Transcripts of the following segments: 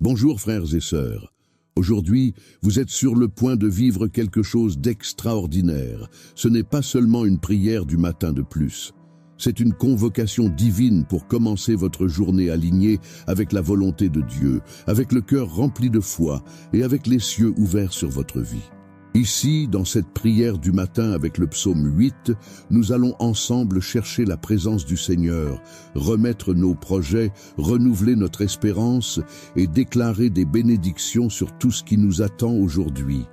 Bonjour frères et sœurs. Aujourd'hui, vous êtes sur le point de vivre quelque chose d'extraordinaire. Ce n'est pas seulement une prière du matin de plus. C'est une convocation divine pour commencer votre journée alignée avec la volonté de Dieu, avec le cœur rempli de foi et avec les cieux ouverts sur votre vie. Ici, dans cette prière du matin avec le psaume 8, nous allons ensemble chercher la présence du Seigneur, remettre nos projets, renouveler notre espérance et déclarer des bénédictions sur tout ce qui nous attend aujourd'hui.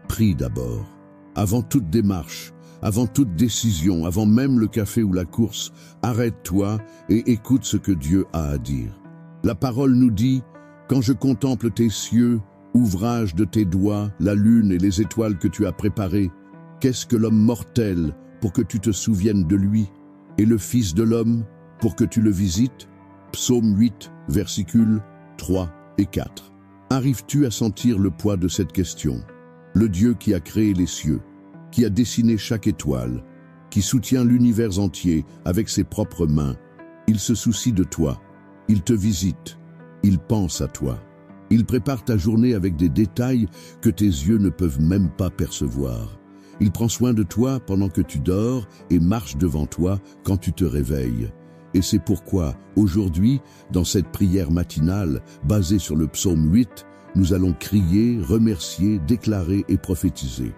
Prie d'abord. Avant toute démarche, avant toute décision, avant même le café ou la course, arrête-toi et écoute ce que Dieu a à dire. La parole nous dit « Quand je contemple tes cieux, ouvrage de tes doigts, la lune et les étoiles que tu as préparées, qu'est-ce que l'homme mortel pour que tu te souviennes de lui, et le Fils de l'homme pour que tu le visites ?» Psaume 8, versicules 3 et 4. Arrives-tu à sentir le poids de cette question? Le Dieu qui a créé les cieux, qui a dessiné chaque étoile, qui soutient l'univers entier avec ses propres mains, il se soucie de toi, il te visite, il pense à toi. Il prépare ta journée avec des détails que tes yeux ne peuvent même pas percevoir. Il prend soin de toi pendant que tu dors et marche devant toi quand tu te réveilles. Et c'est pourquoi, aujourd'hui, dans cette prière matinale, basée sur le psaume 8, nous allons crier, remercier, déclarer et prophétiser.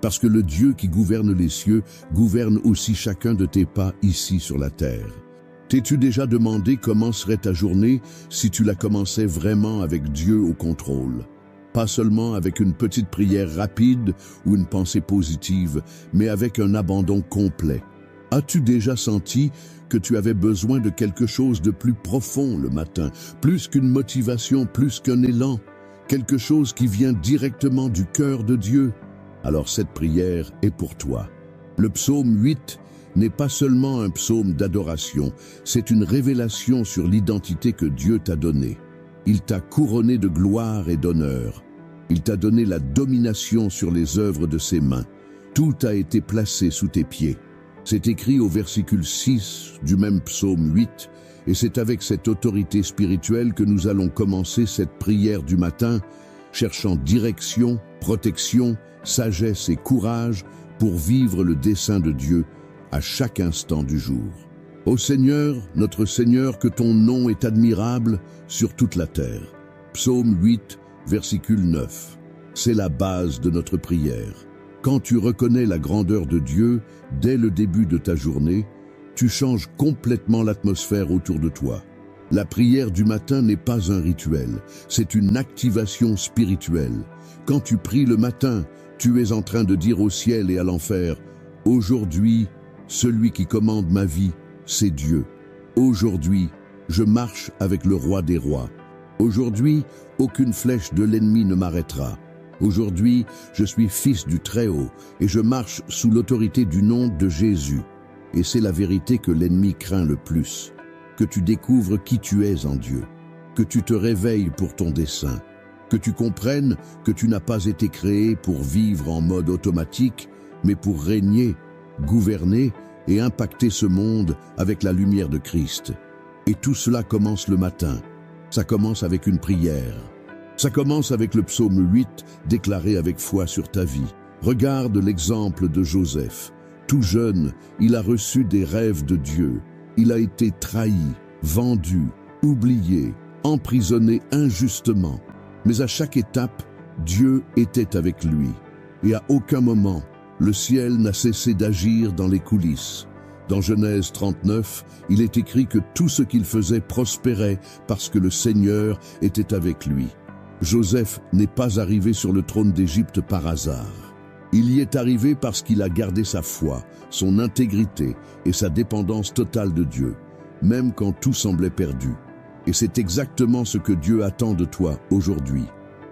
Parce que le Dieu qui gouverne les cieux gouverne aussi chacun de tes pas ici sur la terre. T'es-tu déjà demandé comment serait ta journée si tu la commençais vraiment avec Dieu au contrôle? Pas seulement avec une petite prière rapide ou une pensée positive, mais avec un abandon complet. As-tu déjà senti que tu avais besoin de quelque chose de plus profond le matin, plus qu'une motivation, plus qu'un élan, quelque chose qui vient directement du cœur de Dieu? Alors cette prière est pour toi. Le psaume 8 n'est pas seulement un psaume d'adoration, c'est une révélation sur l'identité que Dieu t'a donnée. Il t'a couronné de gloire et d'honneur. Il t'a donné la domination sur les œuvres de ses mains. Tout a été placé sous tes pieds. C'est écrit au versicule 6 du même psaume 8, et c'est avec cette autorité spirituelle que nous allons commencer cette prière du matin, cherchant direction, protection, sagesse et courage pour vivre le dessein de Dieu à chaque instant du jour. Ô Seigneur, notre Seigneur, que ton nom est admirable sur toute la terre. Psaume 8, versicule 9. C'est la base de notre prière. Quand tu reconnais la grandeur de Dieu dès le début de ta journée, tu changes complètement l'atmosphère autour de toi. La prière du matin n'est pas un rituel, c'est une activation spirituelle. Quand tu pries le matin, tu es en train de dire au ciel et à l'enfer, « Aujourd'hui, celui qui commande ma vie, c'est Dieu. Aujourd'hui, je marche avec le roi des rois. Aujourd'hui, aucune flèche de l'ennemi ne m'arrêtera. Aujourd'hui, je suis fils du Très-Haut et je marche sous l'autorité du nom de Jésus. Et c'est la vérité que l'ennemi craint le plus. Que tu découvres qui tu es en Dieu. Que tu te réveilles pour ton dessein. Que tu comprennes que tu n'as pas été créé pour vivre en mode automatique, mais pour régner, gouverner et impacter ce monde avec la lumière de Christ. Et tout cela commence le matin. Ça commence avec une prière. Ça commence avec le psaume 8 déclaré avec foi sur ta vie. Regarde l'exemple de Joseph. Tout jeune, il a reçu des rêves de Dieu. Il a été trahi, vendu, oublié, emprisonné injustement. Mais à chaque étape, Dieu était avec lui. Et à aucun moment, le ciel n'a cessé d'agir dans les coulisses. Dans Genèse 39, il est écrit que tout ce qu'il faisait prospérait parce que le Seigneur était avec lui. Joseph n'est pas arrivé sur le trône d'Égypte par hasard. Il y est arrivé parce qu'il a gardé sa foi, son intégrité et sa dépendance totale de Dieu, même quand tout semblait perdu. Et c'est exactement ce que Dieu attend de toi aujourd'hui.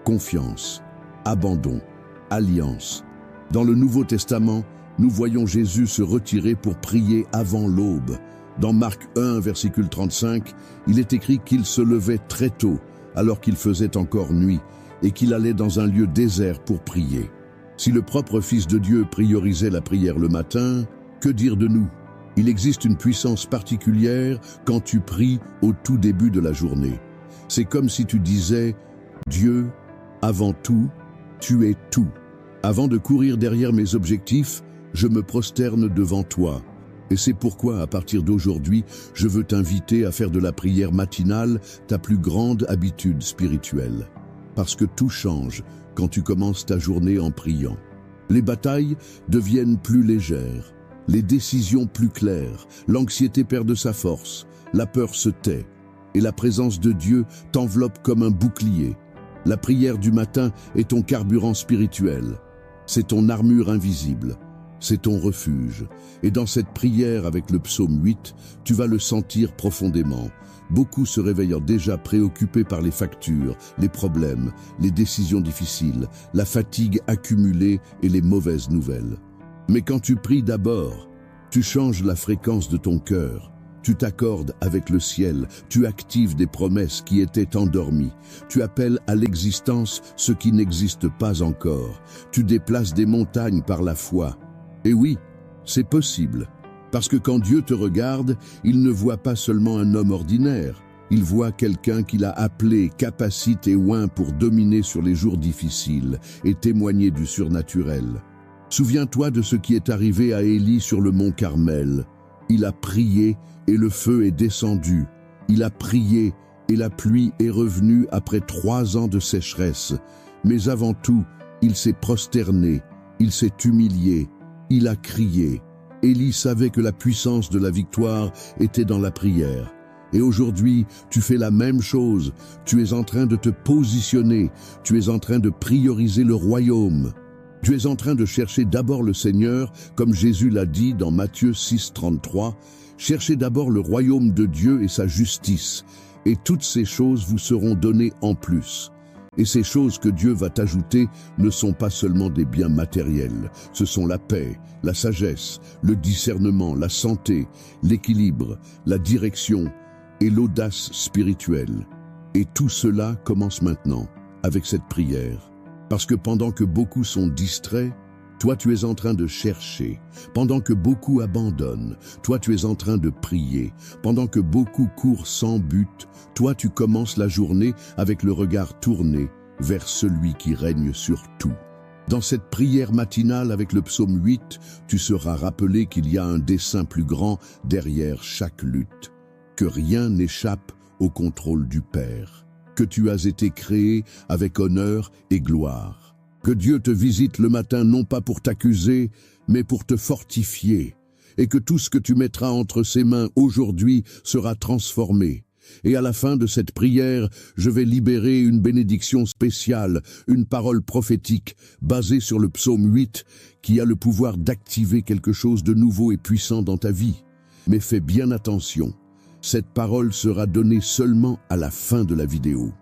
Confiance, abandon, alliance. Dans le Nouveau Testament, nous voyons Jésus se retirer pour prier avant l'aube. Dans Marc 1, versicule 35, il est écrit qu'il se levait très tôt, alors qu'il faisait encore nuit, et qu'il allait dans un lieu désert pour prier. Si le propre Fils de Dieu priorisait la prière le matin, que dire de nous? Il existe une puissance particulière quand tu pries au tout début de la journée. C'est comme si tu disais Dieu, avant tout, tu es tout. Avant de courir derrière mes objectifs, je me prosterne devant toi. Et c'est pourquoi, à partir d'aujourd'hui, je veux t'inviter à faire de la prière matinale ta plus grande habitude spirituelle. Parce que tout change quand tu commences ta journée en priant. Les batailles deviennent plus légères, les décisions plus claires, l'anxiété perd de sa force, la peur se tait, et la présence de Dieu t'enveloppe comme un bouclier. La prière du matin est ton carburant spirituel. C'est ton armure invisible. C'est ton refuge. Et dans cette prière avec le psaume 8, tu vas le sentir profondément. Beaucoup se réveillent déjà préoccupés par les factures, les problèmes, les décisions difficiles, la fatigue accumulée et les mauvaises nouvelles. Mais quand tu pries d'abord, tu changes la fréquence de ton cœur. Tu t'accordes avec le ciel, tu actives des promesses qui étaient endormies, tu appelles à l'existence ce qui n'existe pas encore, tu déplaces des montagnes par la foi. Et oui, c'est possible, parce que quand Dieu te regarde, il ne voit pas seulement un homme ordinaire, il voit quelqu'un qu'il a appelé, capacité oint pour dominer sur les jours difficiles et témoigner du surnaturel. Souviens-toi de ce qui est arrivé à Élie sur le mont Carmel. Il a prié et le feu est descendu. Il a prié et la pluie est revenue après 3 ans de sécheresse. Mais avant tout, il s'est prosterné, il s'est humilié, il a crié. Élie savait que la puissance de la victoire était dans la prière. Et aujourd'hui, tu fais la même chose. Tu es en train de te positionner, tu es en train de prioriser le royaume. Tu es en train de chercher d'abord le Seigneur, comme Jésus l'a dit dans Matthieu 6, 33. Cherchez d'abord le royaume de Dieu et sa justice, et toutes ces choses vous seront données en plus. Et ces choses que Dieu va t'ajouter ne sont pas seulement des biens matériels, ce sont la paix, la sagesse, le discernement, la santé, l'équilibre, la direction et l'audace spirituelle. Et tout cela commence maintenant, avec cette prière. Parce que pendant que beaucoup sont distraits, toi tu es en train de chercher. Pendant que beaucoup abandonnent, toi tu es en train de prier. Pendant que beaucoup courent sans but, toi tu commences la journée avec le regard tourné vers celui qui règne sur tout. Dans cette prière matinale avec le psaume 8, tu seras rappelé qu'il y a un dessein plus grand derrière chaque lutte. Que rien n'échappe au contrôle du Père. Que tu as été créé avec honneur et gloire. Que Dieu te visite le matin non pas pour t'accuser, mais pour te fortifier. Et que tout ce que tu mettras entre ses mains aujourd'hui sera transformé. Et à la fin de cette prière, je vais libérer une bénédiction spéciale, une parole prophétique basée sur le psaume 8 qui a le pouvoir d'activer quelque chose de nouveau et puissant dans ta vie. Mais fais bien attention. Cette parole sera donnée seulement à la fin de la vidéo.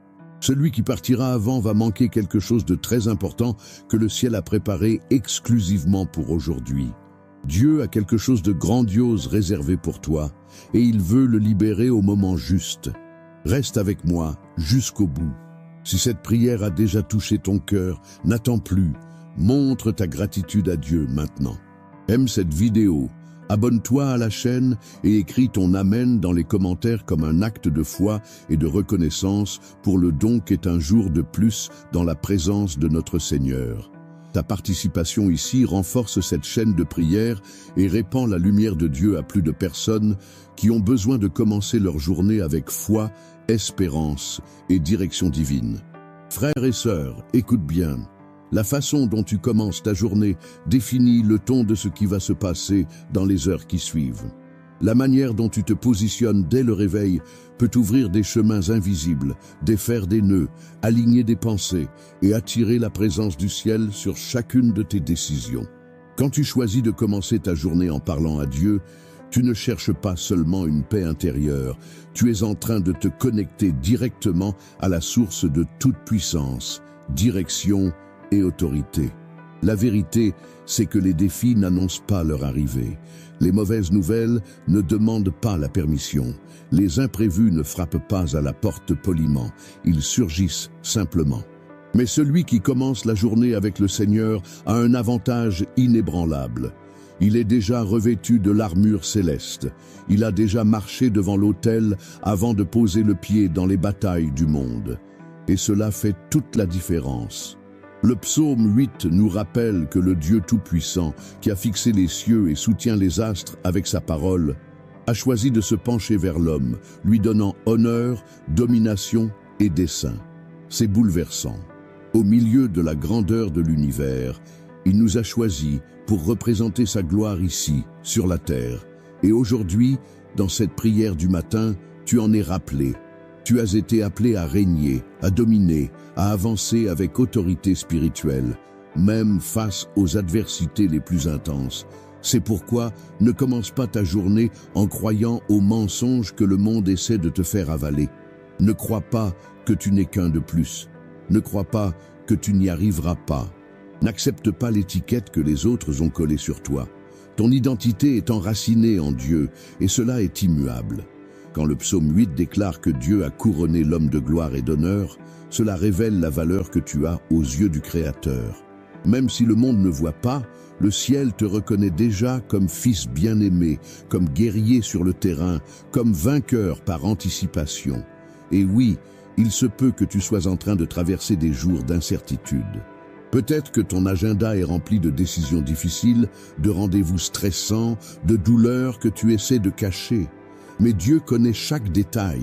Celui qui partira avant va manquer quelque chose de très important que le ciel a préparé exclusivement pour aujourd'hui. Dieu a quelque chose de grandiose réservé pour toi et il veut le libérer au moment juste. Reste avec moi jusqu'au bout. Si cette prière a déjà touché ton cœur, n'attends plus. Montre ta gratitude à Dieu maintenant. Aime cette vidéo. Abonne-toi à la chaîne et écris ton Amen dans les commentaires comme un acte de foi et de reconnaissance pour le don qu'est un jour de plus dans la présence de notre Seigneur. Ta participation ici renforce cette chaîne de prière et répand la lumière de Dieu à plus de personnes qui ont besoin de commencer leur journée avec foi, espérance et direction divine. Frères et sœurs, écoute bien. La façon dont tu commences ta journée définit le ton de ce qui va se passer dans les heures qui suivent. La manière dont tu te positionnes dès le réveil peut ouvrir des chemins invisibles, défaire des nœuds, aligner des pensées et attirer la présence du ciel sur chacune de tes décisions. Quand tu choisis de commencer ta journée en parlant à Dieu, tu ne cherches pas seulement une paix intérieure, tu es en train de te connecter directement à la source de toute puissance, direction et autorité. La vérité, c'est que les défis n'annoncent pas leur arrivée. Les mauvaises nouvelles ne demandent pas la permission. Les imprévus ne frappent pas à la porte poliment. Ils surgissent simplement. Mais celui qui commence la journée avec le Seigneur a un avantage inébranlable. Il est déjà revêtu de l'armure céleste. Il a déjà marché devant l'autel avant de poser le pied dans les batailles du monde. Et cela fait toute la différence. Le psaume 8 nous rappelle que le Dieu Tout-Puissant, qui a fixé les cieux et soutient les astres avec sa parole, a choisi de se pencher vers l'homme, lui donnant honneur, domination et dessein. C'est bouleversant. Au milieu de la grandeur de l'univers, il nous a choisis pour représenter sa gloire ici, sur la terre. Et aujourd'hui, dans cette prière du matin, tu en es rappelé. Tu as été appelé à régner, à dominer, à avancer avec autorité spirituelle, même face aux adversités les plus intenses. C'est pourquoi ne commence pas ta journée en croyant aux mensonges que le monde essaie de te faire avaler. Ne crois pas que tu n'es qu'un de plus. Ne crois pas que tu n'y arriveras pas. N'accepte pas l'étiquette que les autres ont collée sur toi. Ton identité est enracinée en Dieu et cela est immuable. Quand le psaume 8 déclare que Dieu a couronné l'homme de gloire et d'honneur, cela révèle la valeur que tu as aux yeux du Créateur. Même si le monde ne voit pas, le ciel te reconnaît déjà comme fils bien-aimé, comme guerrier sur le terrain, comme vainqueur par anticipation. Et oui, il se peut que tu sois en train de traverser des jours d'incertitude. Peut-être que ton agenda est rempli de décisions difficiles, de rendez-vous stressants, de douleurs que tu essaies de cacher. Mais Dieu connaît chaque détail.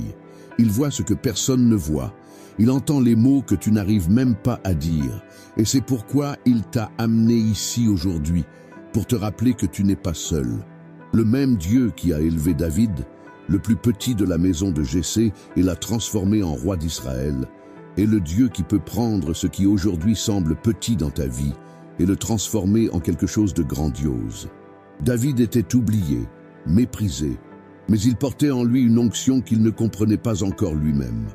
Il voit ce que personne ne voit. Il entend les mots que tu n'arrives même pas à dire. Et c'est pourquoi il t'a amené ici aujourd'hui, pour te rappeler que tu n'es pas seul. Le même Dieu qui a élevé David, le plus petit de la maison de Jessé, et l'a transformé en roi d'Israël, est le Dieu qui peut prendre ce qui aujourd'hui semble petit dans ta vie et le transformer en quelque chose de grandiose. David était oublié, méprisé, mais il portait en lui une onction qu'il ne comprenait pas encore lui-même.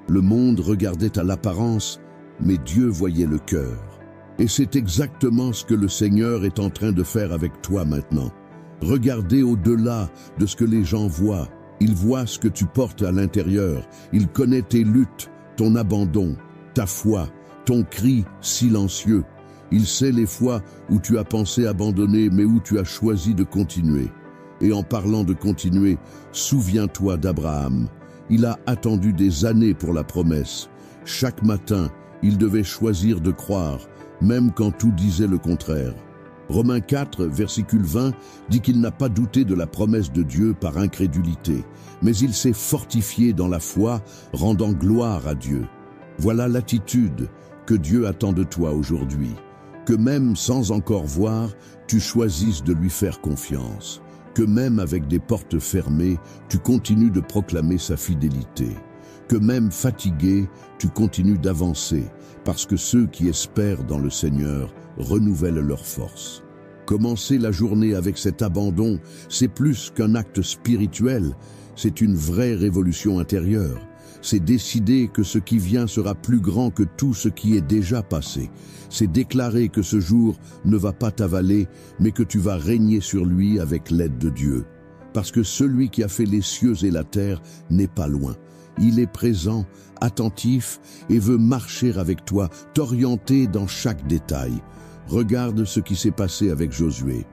Le monde regardait à l'apparence, mais Dieu voyait le cœur. Et c'est exactement ce que le Seigneur est en train de faire avec toi maintenant. Regardez au-delà de ce que les gens voient. Il voit ce que tu portes à l'intérieur. Il connaît tes luttes, ton abandon, ta foi, ton cri silencieux. Il sait les fois où tu as pensé abandonner, mais où tu as choisi de continuer. Et en parlant de continuer, souviens-toi d'Abraham. Il a attendu des années pour la promesse. Chaque matin, il devait choisir de croire, même quand tout disait le contraire. Romains 4, versicule 20, dit qu'il n'a pas douté de la promesse de Dieu par incrédulité, mais il s'est fortifié dans la foi, rendant gloire à Dieu. Voilà l'attitude que Dieu attend de toi aujourd'hui, que même sans encore voir, tu choisisses de lui faire confiance, que même avec des portes fermées, tu continues de proclamer sa fidélité, que même fatigué, tu continues d'avancer, parce que ceux qui espèrent dans le Seigneur renouvellent leur force. Commencer la journée avec cet abandon, c'est plus qu'un acte spirituel, c'est une vraie révolution intérieure. C'est décider que ce qui vient sera plus grand que tout ce qui est déjà passé. C'est déclarer que ce jour ne va pas t'avaler, mais que tu vas régner sur lui avec l'aide de Dieu. Parce que celui qui a fait les cieux et la terre n'est pas loin. Il est présent, attentif et veut marcher avec toi, t'orienter dans chaque détail. Regarde ce qui s'est passé avec Josué.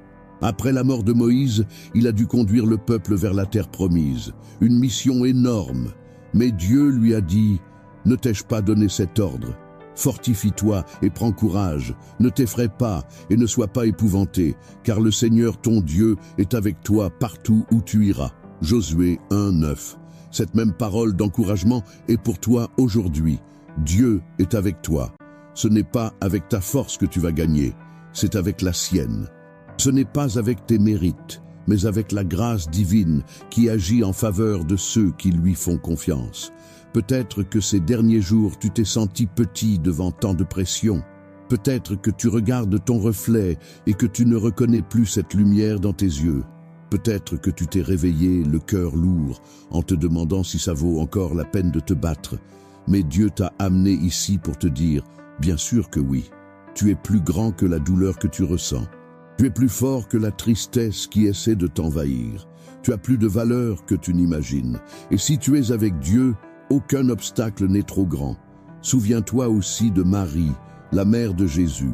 Après la mort de Moïse, il a dû conduire le peuple vers la terre promise. Une mission énorme. Mais Dieu lui a dit, « Ne t'ai-je pas donné cet ordre ? Fortifie-toi et prends courage. Ne t'effraie pas et ne sois pas épouvanté, car le Seigneur ton Dieu est avec toi partout où tu iras. » Josué 1, 9. Cette même parole d'encouragement est pour toi aujourd'hui. Dieu est avec toi. Ce n'est pas avec ta force que tu vas gagner, c'est avec la sienne. Ce n'est pas avec tes mérites, mais avec la grâce divine qui agit en faveur de ceux qui lui font confiance. Peut-être que ces derniers jours, tu t'es senti petit devant tant de pression. Peut-être que tu regardes ton reflet et que tu ne reconnais plus cette lumière dans tes yeux. Peut-être que tu t'es réveillé, le cœur lourd, en te demandant si ça vaut encore la peine de te battre. Mais Dieu t'a amené ici pour te dire, bien sûr que oui. Tu es plus grand que la douleur que tu ressens. Tu es plus fort que la tristesse qui essaie de t'envahir. Tu as plus de valeur que tu n'imagines. Et si tu es avec Dieu, aucun obstacle n'est trop grand. Souviens-toi aussi de Marie, la mère de Jésus,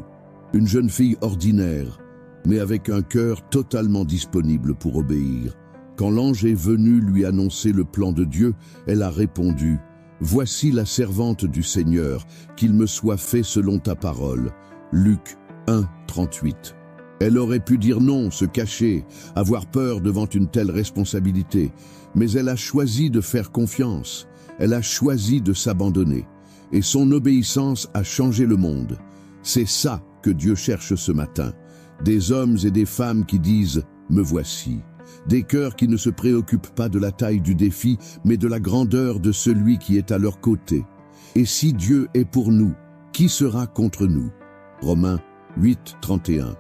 une jeune fille ordinaire, mais avec un cœur totalement disponible pour obéir. Quand l'ange est venu lui annoncer le plan de Dieu, elle a répondu, Voici la servante du Seigneur, qu'il me soit fait selon ta parole. Luc 1, 38. Elle aurait pu dire non, se cacher, avoir peur devant une telle responsabilité, mais elle a choisi de faire confiance, elle a choisi de s'abandonner, et son obéissance a changé le monde. C'est ça que Dieu cherche ce matin, des hommes et des femmes qui disent « me voici », des cœurs qui ne se préoccupent pas de la taille du défi, mais de la grandeur de celui qui est à leur côté. Et si Dieu est pour nous, qui sera contre nous? Romains 8, 31.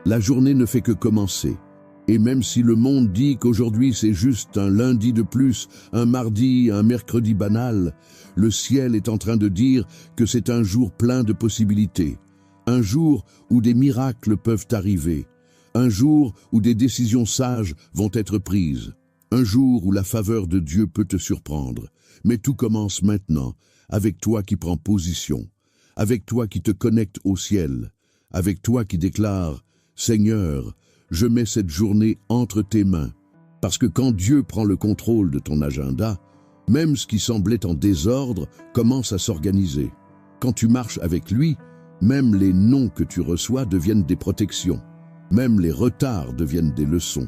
La journée ne fait que commencer. Et même si le monde dit qu'aujourd'hui c'est juste un lundi de plus, un mardi, un mercredi banal, le ciel est en train de dire que c'est un jour plein de possibilités. Un jour où des miracles peuvent arriver. Un jour où des décisions sages vont être prises. Un jour où la faveur de Dieu peut te surprendre. Mais tout commence maintenant, avec toi qui prends position, avec toi qui te connectes au ciel, avec toi qui déclare « Seigneur, je mets cette journée entre tes mains ». Parce que quand Dieu prend le contrôle de ton agenda, même ce qui semblait en désordre commence à s'organiser. Quand tu marches avec lui, même les noms que tu reçois deviennent des protections. Même les retards deviennent des leçons.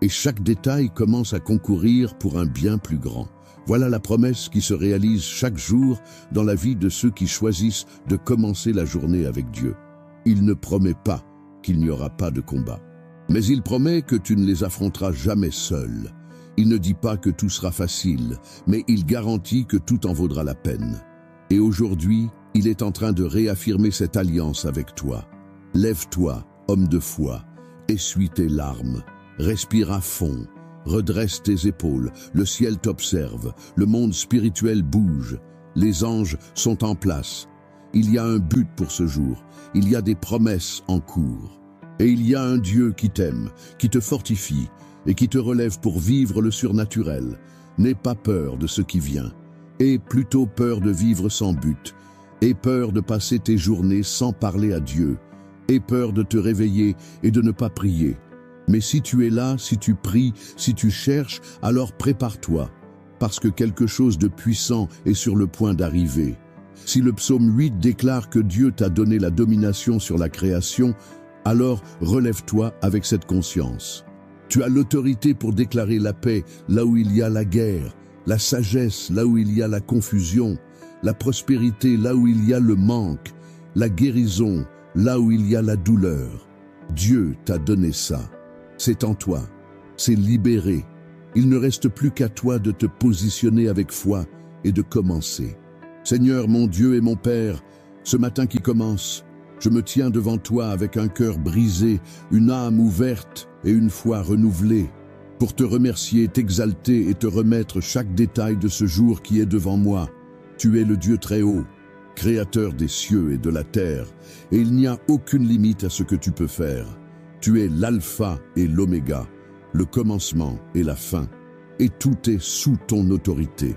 Et chaque détail commence à concourir pour un bien plus grand. Voilà la promesse qui se réalise chaque jour dans la vie de ceux qui choisissent de commencer la journée avec Dieu. Il ne promet pas qu'il n'y aura pas de combat. Mais il promet que tu ne les affronteras jamais seul. Il ne dit pas que tout sera facile, mais il garantit que tout en vaudra la peine. Et aujourd'hui, il est en train de réaffirmer cette alliance avec toi. Lève-toi, homme de foi, essuie tes larmes, respire à fond, redresse tes épaules, le ciel t'observe, le monde spirituel bouge, les anges sont en place. Il y a un but pour ce jour, il y a des promesses en cours. Et il y a un Dieu qui t'aime, qui te fortifie et qui te relève pour vivre le surnaturel. N'aie pas peur de ce qui vient. Aie plutôt peur de vivre sans but. Aie peur de passer tes journées sans parler à Dieu. Aie peur de te réveiller et de ne pas prier. Mais si tu es là, si tu pries, si tu cherches, alors prépare-toi, parce que quelque chose de puissant est sur le point d'arriver. Si le psaume 8 déclare que Dieu t'a donné la domination sur la création, alors relève-toi avec cette conscience. Tu as l'autorité pour déclarer la paix là où il y a la guerre, la sagesse là où il y a la confusion, la prospérité là où il y a le manque, la guérison là où il y a la douleur. Dieu t'a donné ça. C'est en toi. C'est libéré. Il ne reste plus qu'à toi de te positionner avec foi et de commencer. Seigneur, mon Dieu et mon Père, ce matin qui commence, je me tiens devant toi avec un cœur brisé, une âme ouverte et une foi renouvelée, pour te remercier, t'exalter et te remettre chaque détail de ce jour qui est devant moi. Tu es le Dieu très haut, créateur des cieux et de la terre, et il n'y a aucune limite à ce que tu peux faire. Tu es l'alpha et l'oméga, le commencement et la fin, et tout est sous ton autorité.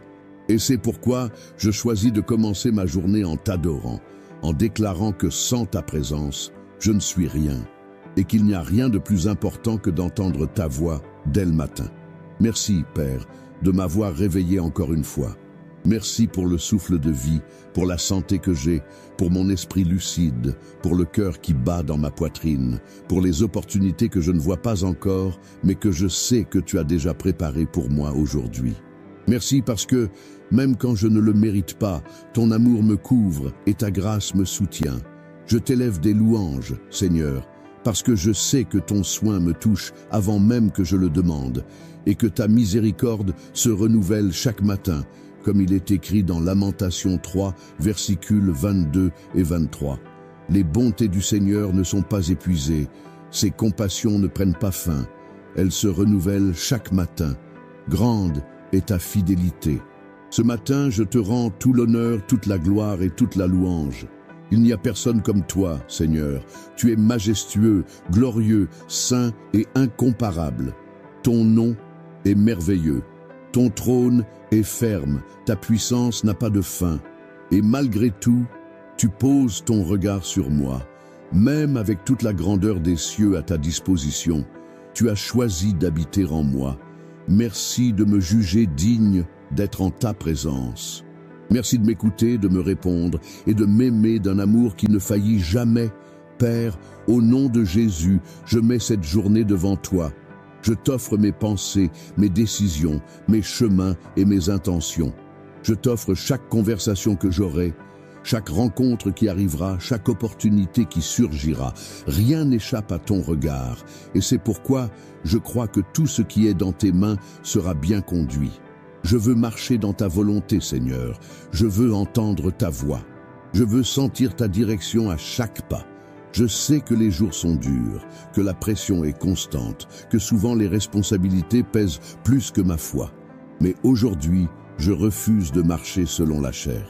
Et c'est pourquoi je choisis de commencer ma journée en t'adorant, en déclarant que sans ta présence, je ne suis rien, et qu'il n'y a rien de plus important que d'entendre ta voix dès le matin. Merci, Père, de m'avoir réveillé encore une fois. Merci pour le souffle de vie, pour la santé que j'ai, pour mon esprit lucide, pour le cœur qui bat dans ma poitrine, pour les opportunités que je ne vois pas encore, mais que je sais que tu as déjà préparées pour moi aujourd'hui. Merci parce que, même quand je ne le mérite pas, ton amour me couvre et ta grâce me soutient. Je t'élève des louanges, Seigneur, parce que je sais que ton soin me touche avant même que je le demande, et que ta miséricorde se renouvelle chaque matin, comme il est écrit dans Lamentation 3, versicules 22 et 23. Les bontés du Seigneur ne sont pas épuisées, ses compassions ne prennent pas fin, elles se renouvellent chaque matin. Grande est ta fidélité. Ce matin, je te rends tout l'honneur, toute la gloire et toute la louange. Il n'y a personne comme toi, Seigneur. Tu es majestueux, glorieux, saint et incomparable. Ton nom est merveilleux. Ton trône est ferme, ta puissance n'a pas de fin. Et malgré tout, tu poses ton regard sur moi. Même avec toute la grandeur des cieux à ta disposition, tu as choisi d'habiter en moi. Merci de me juger digne d'être en ta présence. Merci de m'écouter, de me répondre et de m'aimer d'un amour qui ne faillit jamais. Père, au nom de Jésus, je mets cette journée devant toi. Je t'offre mes pensées, mes décisions, mes chemins et mes intentions. Je t'offre chaque conversation que j'aurai, chaque rencontre qui arrivera, chaque opportunité qui surgira. Rien n'échappe à ton regard, et c'est pourquoi je crois que tout ce qui est dans tes mains sera bien conduit. Je veux marcher dans ta volonté, Seigneur. Je veux entendre ta voix. Je veux sentir ta direction à chaque pas. Je sais que les jours sont durs, que la pression est constante, que souvent les responsabilités pèsent plus que ma foi. Mais aujourd'hui, je refuse de marcher selon la chair.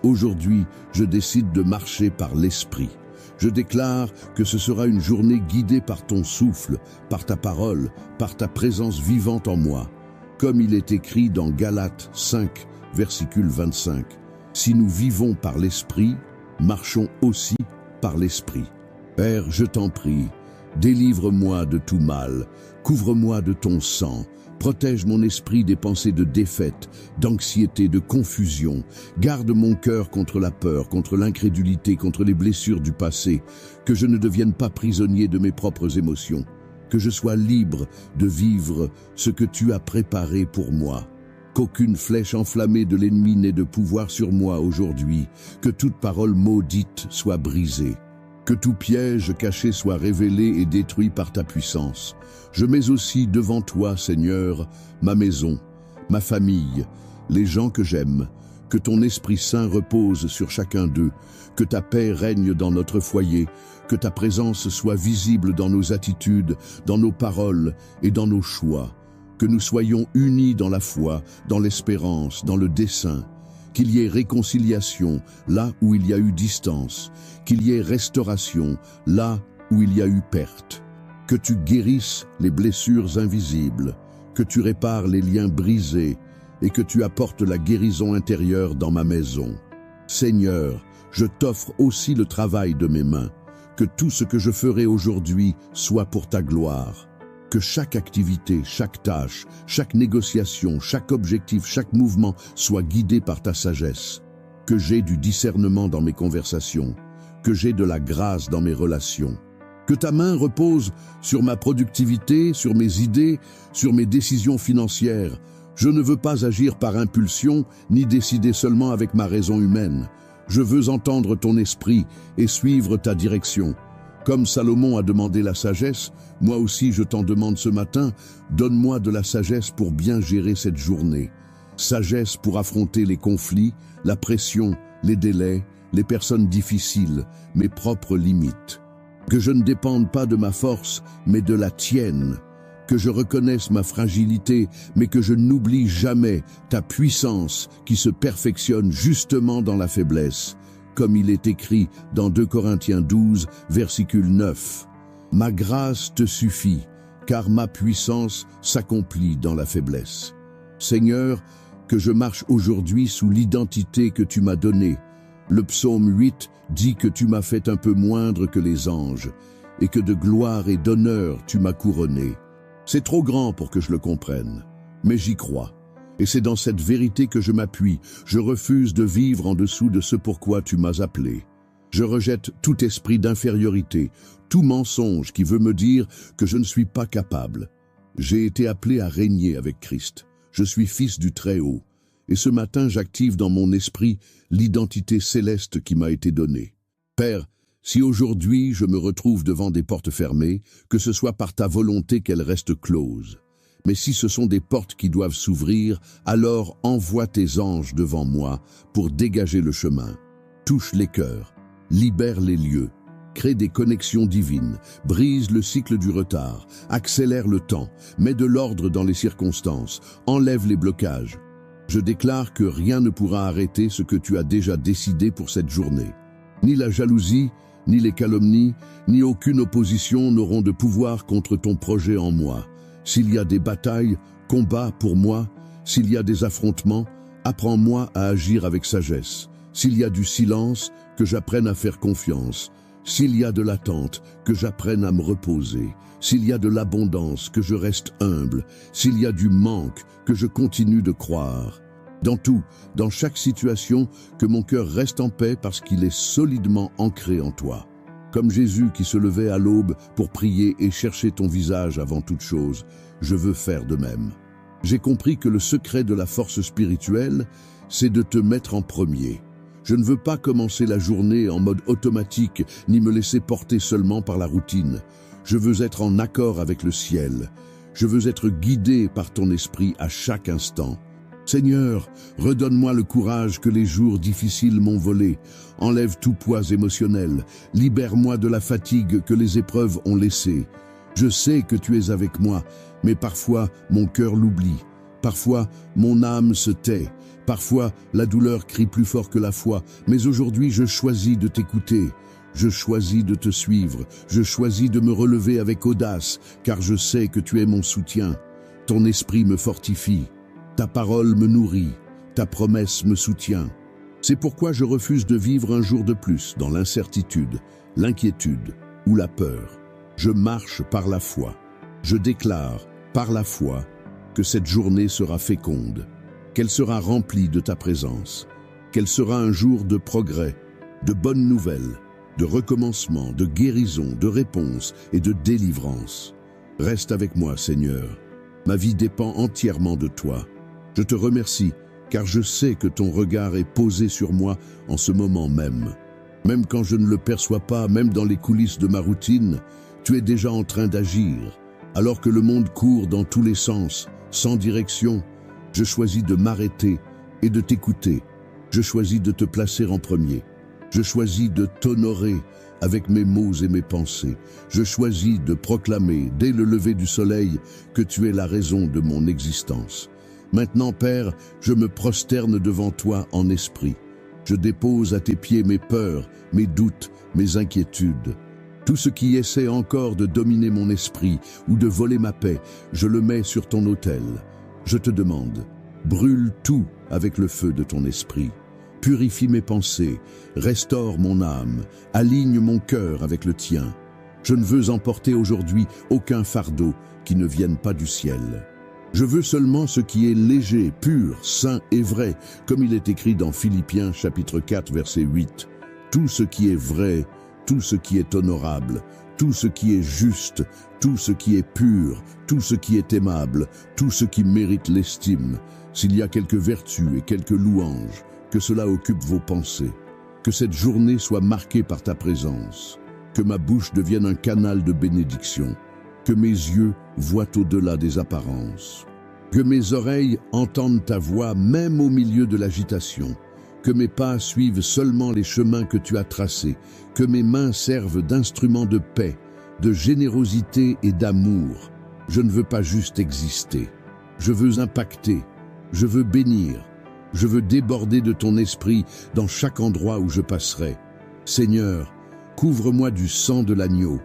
Aujourd'hui, je décide de marcher par l'Esprit. Je déclare que ce sera une journée guidée par ton souffle, par ta parole, par ta présence vivante en moi. Comme il est écrit dans Galates 5, versicule 25. Si nous vivons par l'Esprit, marchons aussi par l'Esprit. Père, je t'en prie, délivre-moi de tout mal, couvre-moi de ton sang, protège mon esprit des pensées de défaite, d'anxiété, de confusion, garde mon cœur contre la peur, contre l'incrédulité, contre les blessures du passé, que je ne devienne pas prisonnier de mes propres émotions, que je sois libre de vivre ce que tu as préparé pour moi. Qu'aucune flèche enflammée de l'ennemi n'ait de pouvoir sur moi aujourd'hui, que toute parole maudite soit brisée. Que tout piège caché soit révélé et détruit par ta puissance. Je mets aussi devant toi, Seigneur, ma maison, ma famille, les gens que j'aime. Que ton Esprit Saint repose sur chacun d'eux. Que ta paix règne dans notre foyer. Que ta présence soit visible dans nos attitudes, dans nos paroles et dans nos choix. Que nous soyons unis dans la foi, dans l'espérance, dans le dessein. Qu'il y ait réconciliation là où il y a eu distance, qu'il y ait restauration là où il y a eu perte. Que tu guérisses les blessures invisibles, que tu répares les liens brisés et que tu apportes la guérison intérieure dans ma maison. Seigneur, je t'offre aussi le travail de mes mains, que tout ce que je ferai aujourd'hui soit pour ta gloire. Que chaque activité, chaque tâche, chaque négociation, chaque objectif, chaque mouvement soit guidé par ta sagesse. Que j'ai du discernement dans mes conversations, que j'ai de la grâce dans mes relations. Que ta main repose sur ma productivité, sur mes idées, sur mes décisions financières. Je ne veux pas agir par impulsion, ni décider seulement avec ma raison humaine. Je veux entendre ton esprit et suivre ta direction. Comme Salomon a demandé la sagesse, moi aussi je t'en demande ce matin, donne-moi de la sagesse pour bien gérer cette journée. Sagesse pour affronter les conflits, la pression, les délais, les personnes difficiles, mes propres limites. Que je ne dépende pas de ma force, mais de la tienne. Que je reconnaisse ma fragilité, mais que je n'oublie jamais ta puissance qui se perfectionne justement dans la faiblesse. Comme il est écrit dans 2 Corinthiens 12, versicule 9. Ma grâce te suffit, car ma puissance s'accomplit dans la faiblesse. Seigneur, que je marche aujourd'hui sous l'identité que tu m'as donnée. Le psaume 8 dit que tu m'as fait un peu moindre que les anges, et que de gloire et d'honneur tu m'as couronné. C'est trop grand pour que je le comprenne, mais j'y crois. Et c'est dans cette vérité que je m'appuie. Je refuse de vivre en dessous de ce pourquoi tu m'as appelé. Je rejette tout esprit d'infériorité, tout mensonge qui veut me dire que je ne suis pas capable. J'ai été appelé à régner avec Christ. Je suis fils du Très-Haut. Et ce matin, j'active dans mon esprit l'identité céleste qui m'a été donnée. Père, si aujourd'hui je me retrouve devant des portes fermées, que ce soit par ta volonté qu'elles restent closes. Mais si ce sont des portes qui doivent s'ouvrir, alors envoie tes anges devant moi pour dégager le chemin. Touche les cœurs, libère les lieux, crée des connexions divines, brise le cycle du retard, accélère le temps, mets de l'ordre dans les circonstances, enlève les blocages. Je déclare que rien ne pourra arrêter ce que tu as déjà décidé pour cette journée. Ni la jalousie, ni les calomnies, ni aucune opposition n'auront de pouvoir contre ton projet en moi. S'il y a des batailles, combats pour moi. S'il y a des affrontements, apprends-moi à agir avec sagesse. S'il y a du silence, que j'apprenne à faire confiance. S'il y a de l'attente, que j'apprenne à me reposer. S'il y a de l'abondance, que je reste humble. S'il y a du manque, que je continue de croire. Dans tout, dans chaque situation, que mon cœur reste en paix parce qu'il est solidement ancré en toi. Comme Jésus qui se levait à l'aube pour prier et chercher ton visage avant toute chose, je veux faire de même. J'ai compris que le secret de la force spirituelle, c'est de te mettre en premier. Je ne veux pas commencer la journée en mode automatique, ni me laisser porter seulement par la routine. Je veux être en accord avec le ciel. Je veux être guidé par ton esprit à chaque instant. Seigneur, redonne-moi le courage que les jours difficiles m'ont volé. Enlève tout poids émotionnel. Libère-moi de la fatigue que les épreuves ont laissée. Je sais que tu es avec moi, mais parfois mon cœur l'oublie. Parfois mon âme se tait. Parfois la douleur crie plus fort que la foi. Mais aujourd'hui je choisis de t'écouter. Je choisis de te suivre. Je choisis de me relever avec audace, car je sais que tu es mon soutien. Ton esprit me fortifie. Ta parole me nourrit, ta promesse me soutient. C'est pourquoi je refuse de vivre un jour de plus dans l'incertitude, l'inquiétude ou la peur. Je marche par la foi. Je déclare, par la foi, que cette journée sera féconde, qu'elle sera remplie de ta présence, qu'elle sera un jour de progrès, de bonnes nouvelles, de recommencement, de guérison, de réponse et de délivrance. Reste avec moi, Seigneur. Ma vie dépend entièrement de toi. Je te remercie, car je sais que ton regard est posé sur moi en ce moment même. Même quand je ne le perçois pas, même dans les coulisses de ma routine, tu es déjà en train d'agir. Alors que le monde court dans tous les sens, sans direction, je choisis de m'arrêter et de t'écouter. Je choisis de te placer en premier. Je choisis de t'honorer avec mes mots et mes pensées. Je choisis de proclamer, dès le lever du soleil, que tu es la raison de mon existence. Maintenant, Père, je me prosterne devant toi en esprit. Je dépose à tes pieds mes peurs, mes doutes, mes inquiétudes. Tout ce qui essaie encore de dominer mon esprit ou de voler ma paix, je le mets sur ton autel. Je te demande, brûle tout avec le feu de ton esprit. Purifie mes pensées, restaure mon âme, aligne mon cœur avec le tien. Je ne veux emporter aujourd'hui aucun fardeau qui ne vienne pas du ciel. Je veux seulement ce qui est léger, pur, saint et vrai, comme il est écrit dans Philippiens chapitre 4 verset 8. Tout ce qui est vrai, tout ce qui est honorable, tout ce qui est juste, tout ce qui est pur, tout ce qui est aimable, tout ce qui mérite l'estime, s'il y a quelque vertu et quelque louange, que cela occupe vos pensées. Que cette journée soit marquée par ta présence, que ma bouche devienne un canal de bénédiction, que mes yeux voient au-delà des apparences, que mes oreilles entendent ta voix même au milieu de l'agitation, que mes pas suivent seulement les chemins que tu as tracés, que mes mains servent d'instruments de paix, de générosité et d'amour. Je ne veux pas juste exister, je veux impacter, je veux bénir, je veux déborder de ton esprit dans chaque endroit où je passerai. Seigneur, couvre-moi du sang de l'agneau,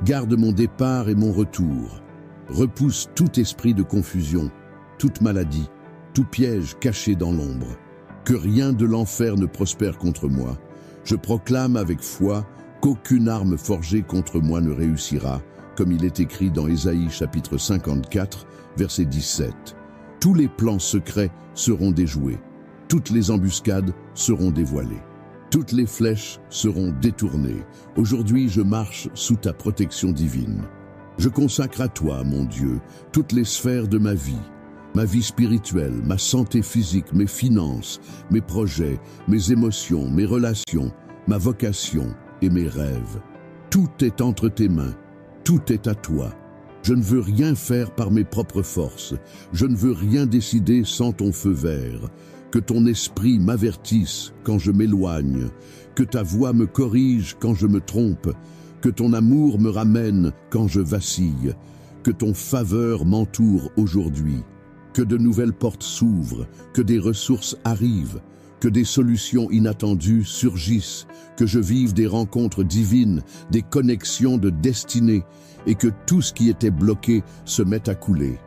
garde mon départ et mon retour. Repousse tout esprit de confusion, toute maladie, tout piège caché dans l'ombre. Que rien de l'enfer ne prospère contre moi. Je proclame avec foi qu'aucune arme forgée contre moi ne réussira, comme il est écrit dans Ésaïe chapitre 54, verset 17. Tous les plans secrets seront déjoués. Toutes les embuscades seront dévoilées. Toutes les flèches seront détournées. Aujourd'hui, je marche sous ta protection divine. Je consacre à toi, mon Dieu, toutes les sphères de ma vie spirituelle, ma santé physique, mes finances, mes projets, mes émotions, mes relations, ma vocation et mes rêves. Tout est entre tes mains, tout est à toi. Je ne veux rien faire par mes propres forces, je ne veux rien décider sans ton feu vert. Que ton esprit m'avertisse quand je m'éloigne, que ta voix me corrige quand je me trompe, que ton amour me ramène quand je vacille, que ton faveur m'entoure aujourd'hui, que de nouvelles portes s'ouvrent, que des ressources arrivent, que des solutions inattendues surgissent, que je vive des rencontres divines, des connexions de destinée, et que tout ce qui était bloqué se mette à couler.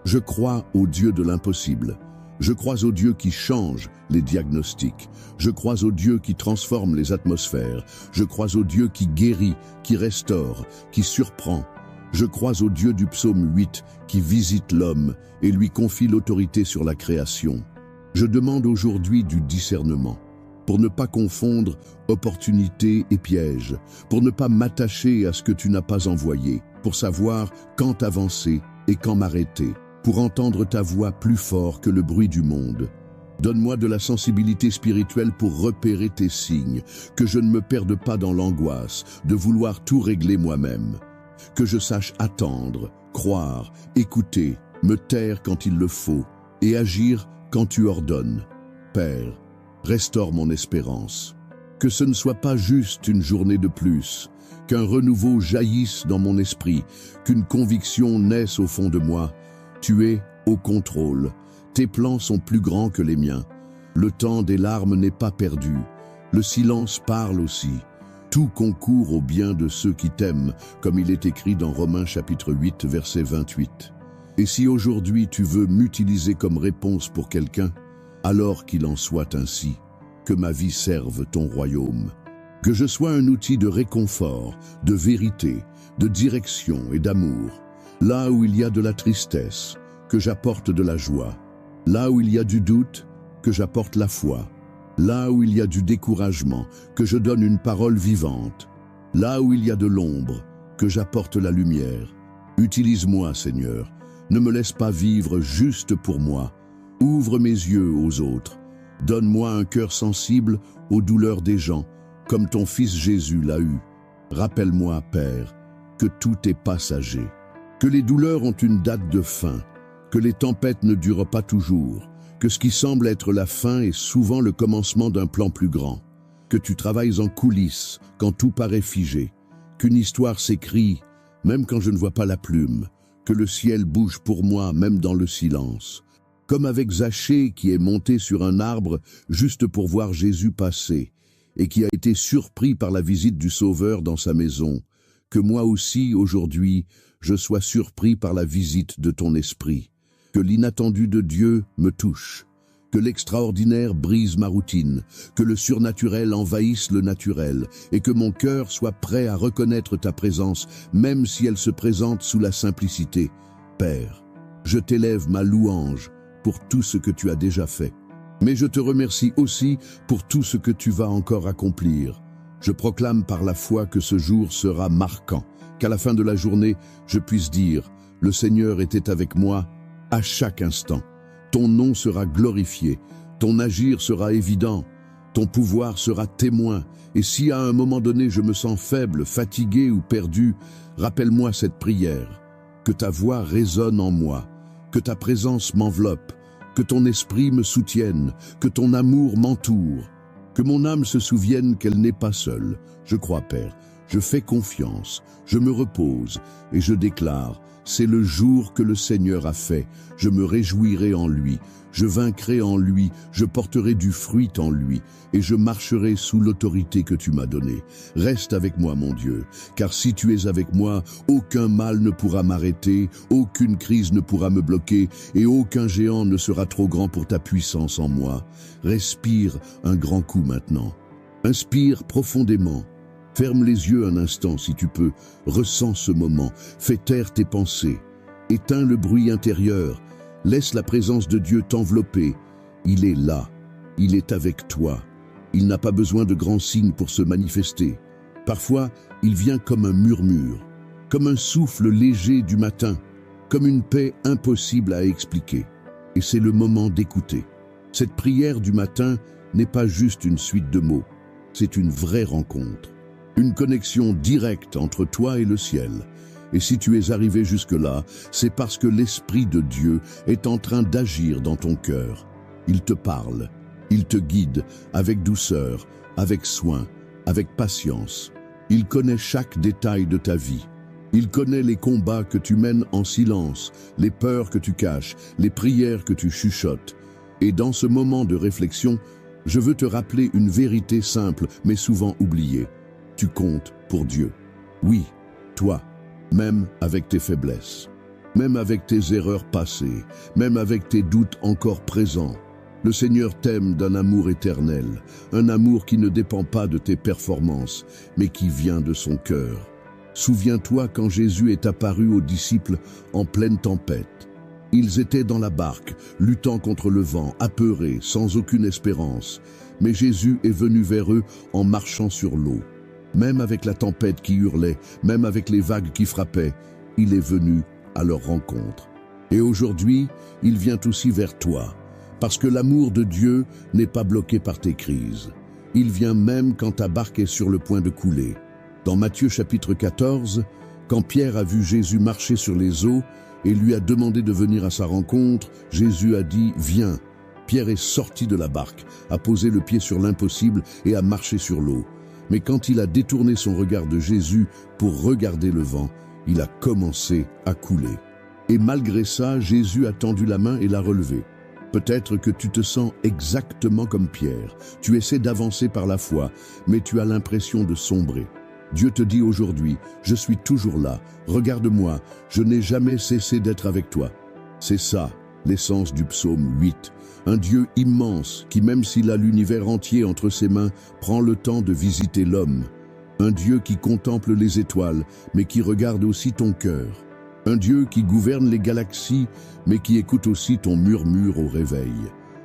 Je crois au Dieu de l'impossible. Je crois au Dieu qui change les diagnostics. Je crois au Dieu qui transforme les atmosphères. Je crois au Dieu qui guérit, qui restaure, qui surprend. Je crois au Dieu du psaume 8 qui visite l'homme et lui confie l'autorité sur la création. Je demande aujourd'hui du discernement, pour ne pas confondre opportunité et piège, pour ne pas m'attacher à ce que tu n'as pas envoyé, pour savoir quand avancer et quand m'arrêter, pour entendre ta voix plus fort que le bruit du monde. Donne-moi de la sensibilité spirituelle pour repérer tes signes, que je ne me perde pas dans l'angoisse de vouloir tout régler moi-même, que je sache attendre, croire, écouter, me taire quand il le faut et agir quand tu ordonnes. Père, restaure mon espérance. Que ce ne soit pas juste une journée de plus, qu'un renouveau jaillisse dans mon esprit, qu'une conviction naisse au fond de moi. Tu es au contrôle. Tes plans sont plus grands que les miens. Le temps des larmes n'est pas perdu. Le silence parle aussi. Tout concourt au bien de ceux qui t'aiment, comme il est écrit dans Romains chapitre 8, verset 28. Et si aujourd'hui tu veux m'utiliser comme réponse pour quelqu'un, alors qu'il en soit ainsi. Que ma vie serve ton royaume. Que je sois un outil de réconfort, de vérité, de direction et d'amour. Là où il y a de la tristesse, que j'apporte de la joie. Là où il y a du doute, que j'apporte la foi. Là où il y a du découragement, que je donne une parole vivante. Là où il y a de l'ombre, que j'apporte la lumière. Utilise-moi, Seigneur. Ne me laisse pas vivre juste pour moi. Ouvre mes yeux aux autres. Donne-moi un cœur sensible aux douleurs des gens, comme ton Fils Jésus l'a eu. Rappelle-moi, Père, que tout est passager, que les douleurs ont une date de fin, que les tempêtes ne durent pas toujours, que ce qui semble être la fin est souvent le commencement d'un plan plus grand, que tu travailles en coulisses quand tout paraît figé, qu'une histoire s'écrit même quand je ne vois pas la plume, que le ciel bouge pour moi même dans le silence, comme avec Zachée qui est monté sur un arbre juste pour voir Jésus passer et qui a été surpris par la visite du Sauveur dans sa maison, que moi aussi aujourd'hui je sois surpris par la visite de ton esprit. Que l'inattendu de Dieu me touche, que l'extraordinaire brise ma routine, que le surnaturel envahisse le naturel, et que mon cœur soit prêt à reconnaître ta présence, même si elle se présente sous la simplicité. Père, je t'élève ma louange pour tout ce que tu as déjà fait. Mais je te remercie aussi pour tout ce que tu vas encore accomplir. Je proclame par la foi que ce jour sera marquant, qu'à la fin de la journée, je puisse dire « Le Seigneur était avec moi » à chaque instant. Ton nom sera glorifié, ton agir sera évident, ton pouvoir sera témoin. Et si à un moment donné je me sens faible, fatigué ou perdu, rappelle-moi cette prière. Que ta voix résonne en moi, que ta présence m'enveloppe, que ton esprit me soutienne, que ton amour m'entoure, que mon âme se souvienne qu'elle n'est pas seule. Je crois, Père, je fais confiance, je me repose et je déclare: c'est le jour que le Seigneur a fait, je me réjouirai en lui, je vaincrai en lui, je porterai du fruit en lui, et je marcherai sous l'autorité que tu m'as donnée. Reste avec moi, mon Dieu, car si tu es avec moi, aucun mal ne pourra m'arrêter, aucune crise ne pourra me bloquer, et aucun géant ne sera trop grand pour ta puissance en moi. Respire un grand coup maintenant. Inspire profondément. Ferme les yeux un instant si tu peux, ressens ce moment, fais taire tes pensées, éteins le bruit intérieur, laisse la présence de Dieu t'envelopper. Il est là, il est avec toi, il n'a pas besoin de grands signes pour se manifester. Parfois, il vient comme un murmure, comme un souffle léger du matin, comme une paix impossible à expliquer. Et c'est le moment d'écouter. Cette prière du matin n'est pas juste une suite de mots, c'est une vraie rencontre. Une connexion directe entre toi et le ciel. Et si tu es arrivé jusque-là, c'est parce que l'Esprit de Dieu est en train d'agir dans ton cœur. Il te parle, il te guide avec douceur, avec soin, avec patience. Il connaît chaque détail de ta vie. Il connaît les combats que tu mènes en silence, les peurs que tu caches, les prières que tu chuchotes. Et dans ce moment de réflexion, je veux te rappeler une vérité simple mais souvent oubliée. Tu comptes pour Dieu. Oui, toi, même avec tes faiblesses, même avec tes erreurs passées, même avec tes doutes encore présents. Le Seigneur t'aime d'un amour éternel, un amour qui ne dépend pas de tes performances, mais qui vient de son cœur. Souviens-toi quand Jésus est apparu aux disciples en pleine tempête. Ils étaient dans la barque, luttant contre le vent, apeurés, sans aucune espérance. Mais Jésus est venu vers eux en marchant sur l'eau. Même avec la tempête qui hurlait, même avec les vagues qui frappaient, il est venu à leur rencontre. Et aujourd'hui, il vient aussi vers toi, parce que l'amour de Dieu n'est pas bloqué par tes crises. Il vient même quand ta barque est sur le point de couler. Dans Matthieu chapitre 14, quand Pierre a vu Jésus marcher sur les eaux et lui a demandé de venir à sa rencontre, Jésus a dit « Viens ». Pierre est sorti de la barque, a posé le pied sur l'impossible et a marché sur l'eau. Mais quand il a détourné son regard de Jésus pour regarder le vent, il a commencé à couler. Et malgré ça, Jésus a tendu la main et l'a relevé. Peut-être que tu te sens exactement comme Pierre. Tu essaies d'avancer par la foi, mais tu as l'impression de sombrer. Dieu te dit aujourd'hui, je suis toujours là, regarde-moi, je n'ai jamais cessé d'être avec toi. C'est ça, l'essence du psaume 8. Un Dieu immense qui, même s'il a l'univers entier entre ses mains, prend le temps de visiter l'homme. Un Dieu qui contemple les étoiles, mais qui regarde aussi ton cœur. Un Dieu qui gouverne les galaxies, mais qui écoute aussi ton murmure au réveil.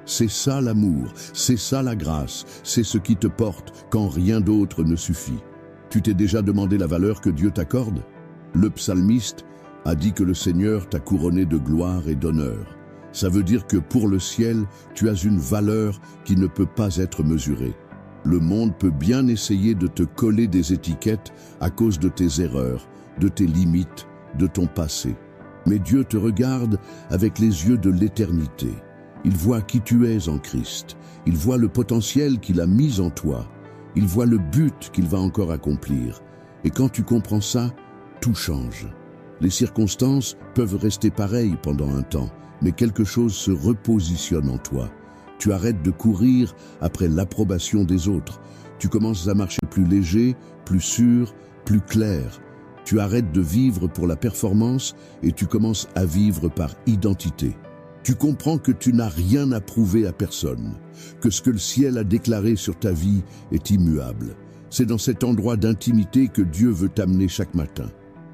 C'est ça l'amour, c'est ça la grâce, c'est ce qui te porte quand rien d'autre ne suffit. Tu t'es déjà demandé la valeur que Dieu t'accorde? Le psalmiste a dit que le Seigneur t'a couronné de gloire et d'honneur. Ça veut dire que pour le ciel, tu as une valeur qui ne peut pas être mesurée. Le monde peut bien essayer de te coller des étiquettes à cause de tes erreurs, de tes limites, de ton passé. Mais Dieu te regarde avec les yeux de l'éternité. Il voit qui tu es en Christ. Il voit le potentiel qu'il a mis en toi. Il voit le but qu'il va encore accomplir. Et quand tu comprends ça, tout change. Les circonstances peuvent rester pareilles pendant un temps, mais quelque chose se repositionne en toi. Tu arrêtes de courir après l'approbation des autres. Tu commences à marcher plus léger, plus sûr, plus clair. Tu arrêtes de vivre pour la performance et tu commences à vivre par identité. Tu comprends que tu n'as rien à prouver à personne, que ce que le ciel a déclaré sur ta vie est immuable. C'est dans cet endroit d'intimité que Dieu veut t'amener chaque matin.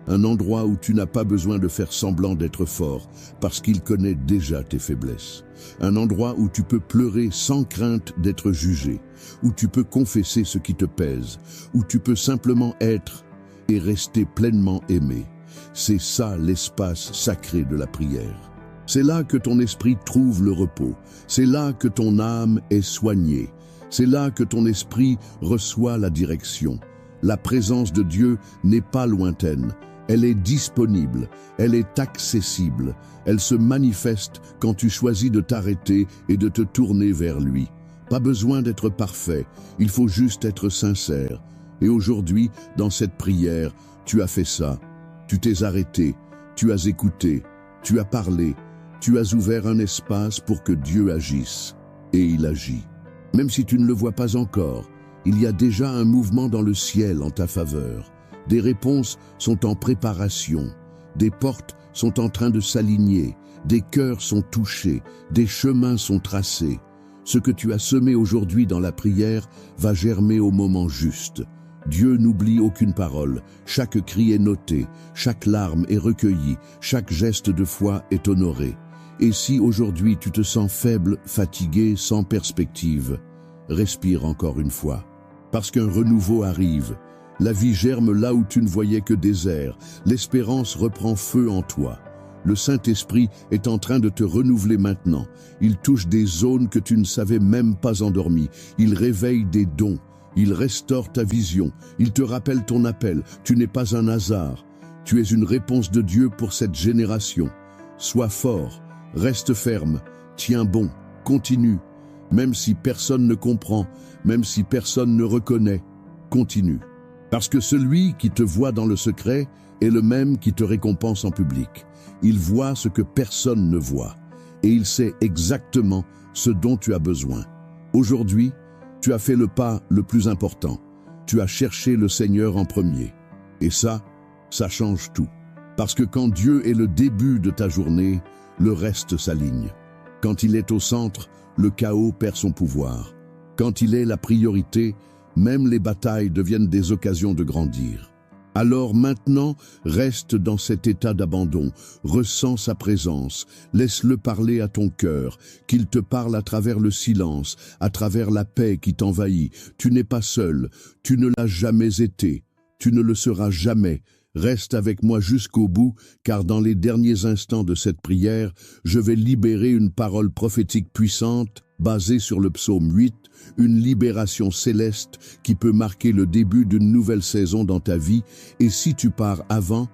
Un endroit où tu n'as pas besoin de faire semblant d'être fort, parce qu'il connaît déjà tes faiblesses. Un endroit où tu peux pleurer sans crainte d'être jugé, où tu peux confesser ce qui te pèse, où tu peux simplement être et rester pleinement aimé. C'est ça l'espace sacré de la prière. C'est là que ton esprit trouve le repos. C'est là que ton âme est soignée. C'est là que ton esprit reçoit la direction. La présence de Dieu n'est pas lointaine. Elle est disponible, elle est accessible. Elle se manifeste quand tu choisis de t'arrêter et de te tourner vers lui. Pas besoin d'être parfait, il faut juste être sincère. Et aujourd'hui, dans cette prière, tu as fait ça. Tu t'es arrêté, tu as écouté, tu as parlé, tu as ouvert un espace pour que Dieu agisse. Et il agit. Même si tu ne le vois pas encore, il y a déjà un mouvement dans le ciel en ta faveur. Des réponses sont en préparation. Des portes sont en train de s'aligner. Des cœurs sont touchés. Des chemins sont tracés. Ce que tu as semé aujourd'hui dans la prière va germer au moment juste. Dieu n'oublie aucune parole, chaque cri est noté, chaque larme est recueillie, chaque geste de foi est honoré. Et si aujourd'hui tu te sens faible, fatigué, sans perspective, respire encore une fois. Parce qu'un renouveau arrive, la vie germe là où tu ne voyais que désert, l'espérance reprend feu en toi. Le Saint-Esprit est en train de te renouveler maintenant. Il touche des zones que tu ne savais même pas endormies. Il réveille des dons. Il restaure ta vision, il te rappelle ton appel, tu n'es pas un hasard, tu es une réponse de Dieu pour cette génération. Sois fort, reste ferme, tiens bon, continue, même si personne ne comprend, même si personne ne reconnaît, continue. Parce que celui qui te voit dans le secret est le même qui te récompense en public. Il voit ce que personne ne voit, et il sait exactement ce dont tu as besoin. Aujourd'hui, tu as fait le pas le plus important. Tu as cherché le Seigneur en premier. Et ça change tout. Parce que quand Dieu est le début de ta journée, le reste s'aligne. Quand il est au centre, le chaos perd son pouvoir. Quand il est la priorité, même les batailles deviennent des occasions de grandir. Alors maintenant, reste dans cet état d'abandon, ressens sa présence, laisse-le parler à ton cœur, qu'il te parle à travers le silence, à travers la paix qui t'envahit. Tu n'es pas seul, tu ne l'as jamais été, tu ne le seras jamais. Reste avec moi jusqu'au bout, car dans les derniers instants de cette prière, je vais libérer une parole prophétique puissante, basée sur le psaume 8, une libération céleste qui peut marquer le début d'une nouvelle saison dans ta vie, et si tu pars avant,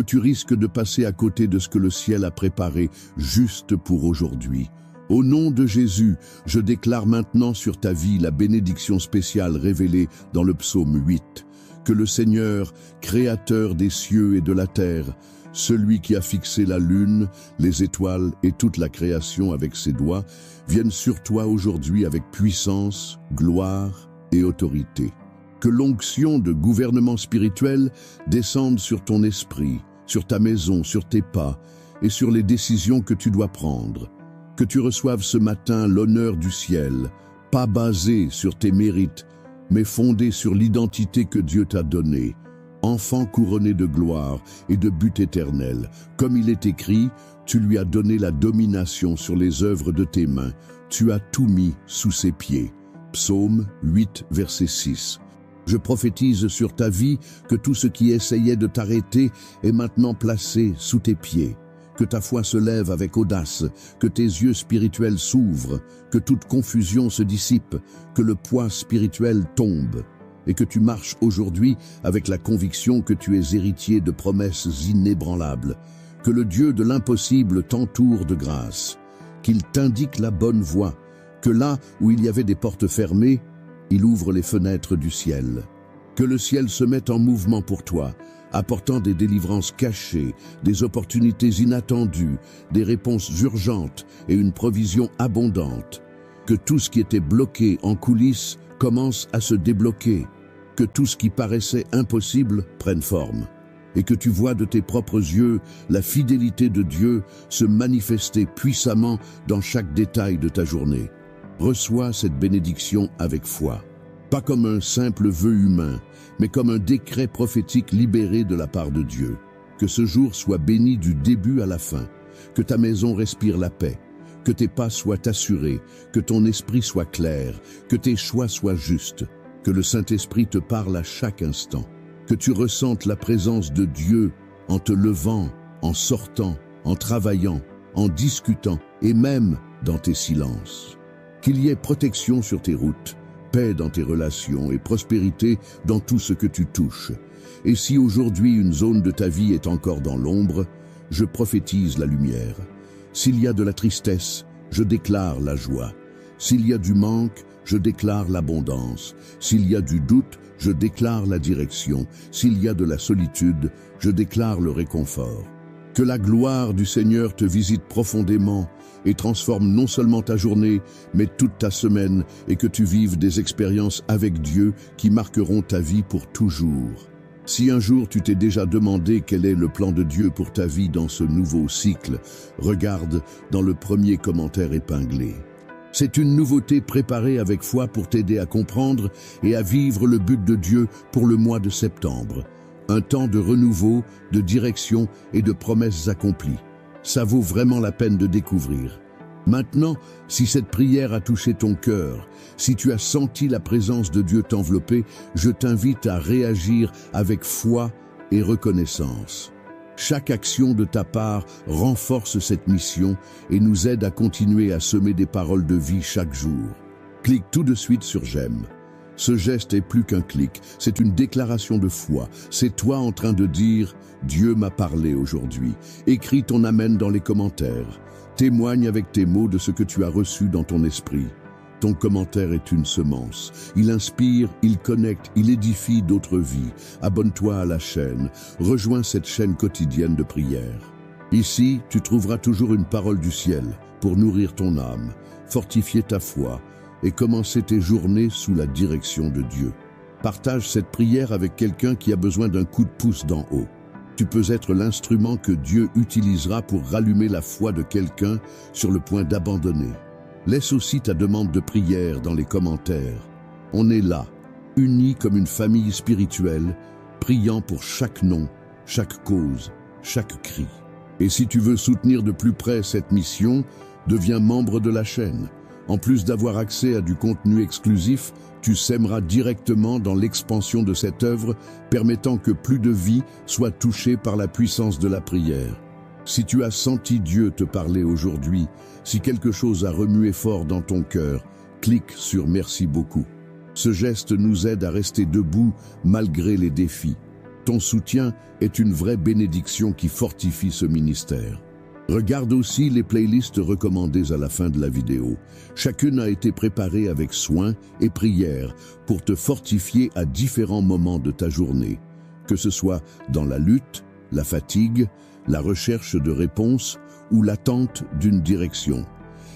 tu risques de passer à côté de ce que le ciel a préparé juste pour aujourd'hui. Au nom de Jésus, je déclare maintenant sur ta vie la bénédiction spéciale révélée dans le psaume 8. Que le Seigneur, créateur des cieux et de la terre, celui qui a fixé la lune, les étoiles et toute la création avec ses doigts, vienne sur toi aujourd'hui avec puissance, gloire et autorité. Que l'onction de gouvernement spirituel descende sur ton esprit, sur ta maison, sur tes pas et sur les décisions que tu dois prendre. Que tu reçoives ce matin l'honneur du ciel, pas basé sur tes mérites, mais fondé sur l'identité que Dieu t'a donnée, enfant couronné de gloire et de but éternel. Comme il est écrit, tu lui as donné la domination sur les œuvres de tes mains, tu as tout mis sous ses pieds. Psaume 8, verset 6. Je prophétise sur ta vie que tout ce qui essayait de t'arrêter est maintenant placé sous tes pieds. Que ta foi se lève avec audace, que tes yeux spirituels s'ouvrent, que toute confusion se dissipe, que le poids spirituel tombe, et que tu marches aujourd'hui avec la conviction que tu es héritier de promesses inébranlables, que le Dieu de l'impossible t'entoure de grâce, qu'il t'indique la bonne voie, que là où il y avait des portes fermées, il ouvre les fenêtres du ciel, que le ciel se mette en mouvement pour toi, apportant des délivrances cachées, des opportunités inattendues, des réponses urgentes et une provision abondante. Que tout ce qui était bloqué en coulisses commence à se débloquer, que tout ce qui paraissait impossible prenne forme, et que tu vois de tes propres yeux la fidélité de Dieu se manifester puissamment dans chaque détail de ta journée. Reçois cette bénédiction avec foi, pas comme un simple vœu humain, mais comme un décret prophétique libéré de la part de Dieu. Que ce jour soit béni du début à la fin, que ta maison respire la paix, que tes pas soient assurés, que ton esprit soit clair, que tes choix soient justes, que le Saint-Esprit te parle à chaque instant, que tu ressentes la présence de Dieu en te levant, en sortant, en travaillant, en discutant et même dans tes silences. Qu'il y ait protection sur tes routes, paix dans tes relations et prospérité dans tout ce que tu touches. Et si aujourd'hui une zone de ta vie est encore dans l'ombre, je prophétise la lumière. S'il y a de la tristesse, je déclare la joie. S'il y a du manque, je déclare l'abondance. S'il y a du doute, je déclare la direction. S'il y a de la solitude, je déclare le réconfort. Que la gloire du Seigneur te visite profondément et transforme non seulement ta journée, mais toute ta semaine, et que tu vives des expériences avec Dieu qui marqueront ta vie pour toujours. Si un jour tu t'es déjà demandé quel est le plan de Dieu pour ta vie dans ce nouveau cycle, regarde dans le premier commentaire épinglé. C'est une nouveauté préparée avec foi pour t'aider à comprendre et à vivre le but de Dieu pour le mois de septembre. Un temps de renouveau, de direction et de promesses accomplies. Ça vaut vraiment la peine de découvrir. Maintenant, si cette prière a touché ton cœur, si tu as senti la présence de Dieu t'envelopper, je t'invite à réagir avec foi et reconnaissance. Chaque action de ta part renforce cette mission et nous aide à continuer à semer des paroles de vie chaque jour. Clique tout de suite sur j'aime. Ce geste est plus qu'un clic, c'est une déclaration de foi. C'est toi en train de dire « Dieu m'a parlé aujourd'hui ». Écris ton amen dans les commentaires. Témoigne avec tes mots de ce que tu as reçu dans ton esprit. Ton commentaire est une semence. Il inspire, il connecte, il édifie d'autres vies. Abonne-toi à la chaîne. Rejoins cette chaîne quotidienne de prière. Ici, tu trouveras toujours une parole du ciel pour nourrir ton âme, fortifier ta foi et commencer tes journées sous la direction de Dieu. Partage cette prière avec quelqu'un qui a besoin d'un coup de pouce d'en haut. Tu peux être l'instrument que Dieu utilisera pour rallumer la foi de quelqu'un sur le point d'abandonner. Laisse aussi ta demande de prière dans les commentaires. On est là, unis comme une famille spirituelle, priant pour chaque nom, chaque cause, chaque cri. Et si tu veux soutenir de plus près cette mission, deviens membre de la chaîne. En plus d'avoir accès à du contenu exclusif, tu sèmeras directement dans l'expansion de cette œuvre, permettant que plus de vies soient touchées par la puissance de la prière. Si tu as senti Dieu te parler aujourd'hui, si quelque chose a remué fort dans ton cœur, clique sur Merci beaucoup. Ce geste nous aide à rester debout malgré les défis. Ton soutien est une vraie bénédiction qui fortifie ce ministère. Regarde aussi les playlists recommandées à la fin de la vidéo. Chacune a été préparée avec soin et prière pour te fortifier à différents moments de ta journée, que ce soit dans la lutte, la fatigue, la recherche de réponses ou l'attente d'une direction.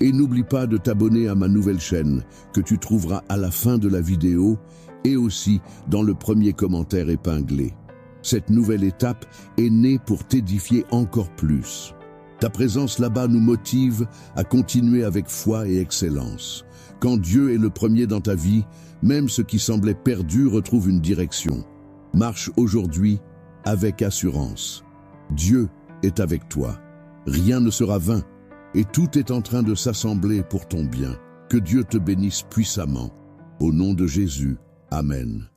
Et n'oublie pas de t'abonner à ma nouvelle chaîne que tu trouveras à la fin de la vidéo et aussi dans le premier commentaire épinglé. Cette nouvelle étape est née pour t'édifier encore plus. Ta présence là-bas nous motive à continuer avec foi et excellence. Quand Dieu est le premier dans ta vie, même ce qui semblait perdu retrouve une direction. Marche aujourd'hui avec assurance. Dieu est avec toi. Rien ne sera vain et tout est en train de s'assembler pour ton bien. Que Dieu te bénisse puissamment. Au nom de Jésus, Amen.